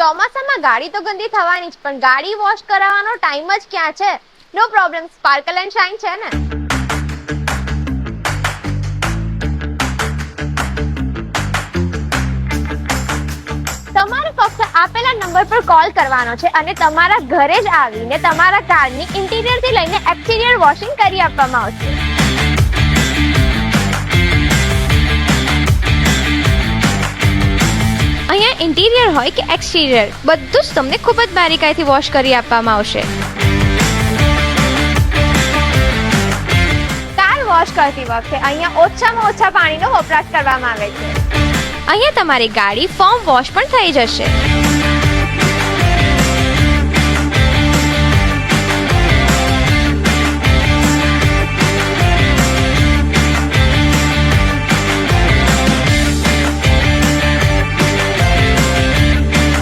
ચોમાસામાં ગાડી તો ગંદી થવાની જ, પણ ગાડી વોશ કરાવવાનો ટાઈમ જ ક્યાં છે? નો પ્રોબ્લેમ, સ્પાર્કલ એન્ડ શાઇન છે ને. તમારે ફક્ત આપેલા નંબર પર કોલ કરવાનો છે અને તમારા ઘરે જ આવીને તમારા કારની ઇન્ટિરિયર થી લઈને એક્સટિરિયર વોશિંગ કરી આપવામાં આવશે. અહીંયા ઇન્ટિરિયર હોય કે એક્સટિરિયર, બધું જ તમને ખૂબ જ બારીકાઈથી વોશ કરી આપવામાં આવશે. કાર વોશ કરતી વખતે અહીંયા ઓછામાં ઓછા પાણીનો વપરાશ કરવામાં આવે છે. અહીંયા તમારી ગાડી ફોર્મ વોશ પણ થઈ જશે.